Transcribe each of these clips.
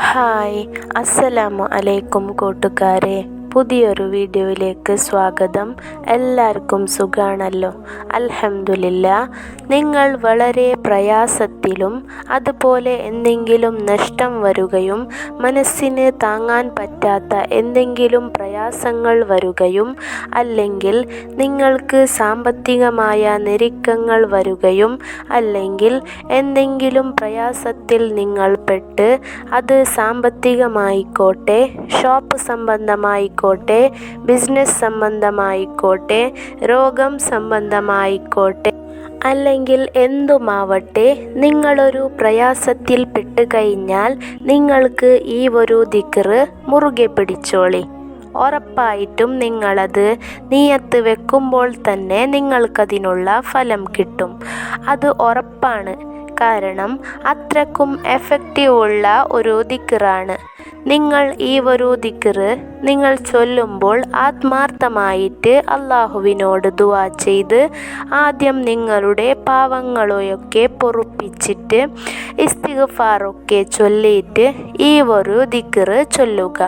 Hi, അസ്സലാമു അലൈക്കും കൂട്ടുകാരെ. പുതിയൊരു വീഡിയോയിലേക്ക് സ്വാഗതം. എല്ലാവർക്കും സുഖാണല്ലോ? അൽഹംദുലില്ലാ. നിങ്ങൾ വളരെ പ്രയാസത്തിലും അതുപോലെ എന്തെങ്കിലും നഷ്ടം വരുകയും മനസ്സിന് താങ്ങാൻ പറ്റാത്ത എന്തെങ്കിലും പ്രയാസങ്ങൾ വരുകയും അല്ലെങ്കിൽ നിങ്ങൾക്ക് സാമ്പത്തികമായ ഞെരുക്കങ്ങൾ വരുകയും അല്ലെങ്കിൽ എന്തെങ്കിലും പ്രയാസത്തിൽ നിങ്ങൾ പെട്ട് അത് സാമ്പത്തികമായിക്കോട്ടെ, ഷോപ്പ് സംബന്ധമായിക്കോട്ടെ, ബിസിനസ് സംബന്ധമായിക്കോട്ടെ, രോഗം സംബന്ധമായിക്കോട്ടെ, അല്ലെങ്കിൽ എന്തുമാവട്ടെ, നിങ്ങളൊരു പ്രയാസത്തിൽ പെട്ടുകഴിഞ്ഞാൽ നിങ്ങൾക്ക് ഈ ഒരു ദിക്ർ മുറുകെ പിടിച്ചോളി. ഉറപ്പായിട്ടും നിങ്ങളത് നിയത്ത് വെക്കുമ്പോൾ തന്നെ നിങ്ങൾക്കതിനുള്ള ഫലം കിട്ടും. അത് ഉറപ്പാണ്. കാരണം അത്രക്കും എഫക്റ്റീവുള്ള ഒരു ദിക്റാണ്. നിങ്ങൾ ഈ ഒരു ദിക്ർ നിങ്ങൾ ചൊല്ലുമ്പോൾ ആത്മാർത്ഥമായിട്ട് അള്ളാഹുവിനോട് ദുആ ചെയ്ത് ആദ്യം നിങ്ങളുടെ പാവങ്ങളെയൊക്കെ പൊറുപ്പിച്ചിട്ട് ഇസ്തിഗ്ഫാറൊക്കെ ചൊല്ലിയിട്ട് ഈ ഒരു ദിക്ർ ചൊല്ലുക.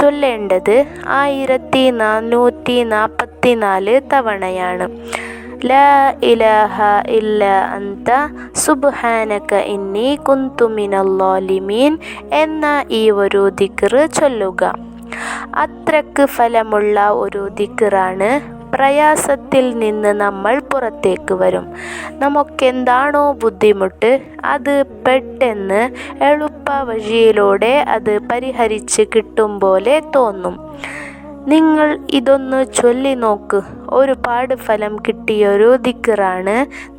ചൊല്ലേണ്ടത് 1444 തവണയാണ്. ലാ ഇലാഹ ഇല്ല അന്ത സുബ്ഹാനക ഇന്നി കുന്തു മിനൽ ളാലിമീൻ എന്ന ഈ ഒരു ദിക്ർ ചൊല്ലുക. അത്രക്ക് ഫലമുള്ള ഒരു ദിക്റാണ്. പ്രയാസത്തിൽ നിന്ന് നമ്മൾ പുറത്തേക്ക് വരും. നമുക്കെന്താണോ ബുദ്ധിമുട്ട് അത് പെട്ടെന്ന് എളുപ്പ വഴിയിലൂടെ അത് പരിഹരിച്ച് കിട്ടും പോലെ തോന്നും. നിങ്ങൾ ഇതൊന്ന് ചൊല്ലി നോക്ക്. ഒരുപാട് ഫലം കിട്ടിയൊരു ദിക്റാണ്.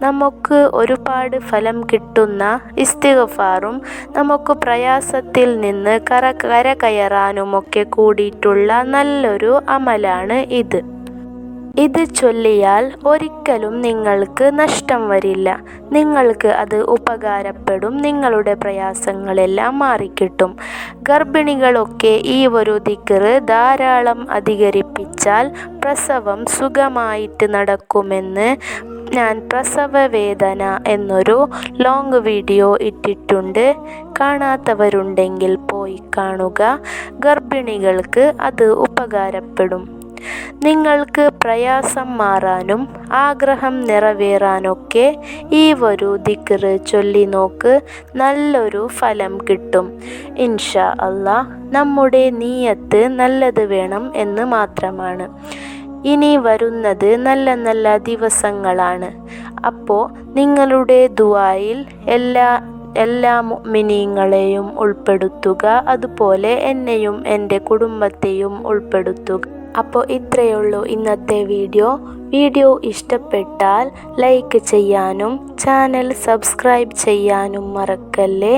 നമുക്ക് ഒരുപാട് ഫലം കിട്ടുന്ന ഇസ്തിഗ്ഫാറും നമുക്ക് പ്രയാസത്തിൽ നിന്ന് കരകയറാനുമൊക്കെ കൂടിയിട്ടുള്ള നല്ലൊരു അമലാണ് ഇത്. ഇത് ചൊല്ലിയാൽ ഒരിക്കലും നിങ്ങൾക്ക് നഷ്ടം വരില്ല. നിങ്ങൾക്ക് അത് ഉപകാരപ്പെടും. നിങ്ങളുടെ പ്രയാസങ്ങളെല്ലാം മാറിക്കിട്ടും. ഗർഭിണികളൊക്കെ ഈ ഒരു ദിക്ർ ധാരാളം അധികരിപ്പിച്ചാൽ പ്രസവം സുഖമായിട്ട് നടക്കുമെന്ന് ഞാൻ പ്രസവ വേദന എന്നൊരു ലോങ് വീഡിയോ ഇട്ടിട്ടുണ്ട്. കാണാത്തവരുണ്ടെങ്കിൽ പോയി കാണുക. ഗർഭിണികൾക്ക് അത് ഉപകാരപ്പെടും. നിങ്ങൾക്ക് പ്രയാസം മാറാനും ആഗ്രഹം നിറവേറാനൊക്കെ ഈ ഒരു ദിക്ർ ചൊല്ലി നോക്ക്. നല്ലൊരു ഫലം കിട്ടും ഇൻഷാ അല്ലാഹ്. നമ്മുടെ നിയ്യത്ത് നല്ലത് വേണം എന്ന് മാത്രമാണ്. ഇനി വരുന്നത് നല്ല നല്ല ദിവസങ്ങളാണ്. അപ്പോൾ നിങ്ങളുടെ ദുആയിൽ എല്ലാ മുഅ്മിനീങ്ങളെയും ഉൾപ്പെടുത്തുക. അതുപോലെ എന്നെയും എൻ്റെ കുടുംബത്തെയും ഉൾപ്പെടുത്തുക. അപ്പോൾ ഇത്രയേ ഉള്ളൂ ഇന്നത്തെ വീഡിയോ ഇഷ്ടപ്പെട്ടാൽ ലൈക്ക് ചെയ്യാനും ചാനൽ സബ്സ്ക്രൈബ് ചെയ്യാനും മറക്കല്ലേ.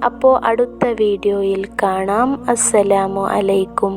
അപ്പോൾ അടുത്ത വീഡിയോയിൽ കാണാം. അസ്സലാമു അലൈക്കും.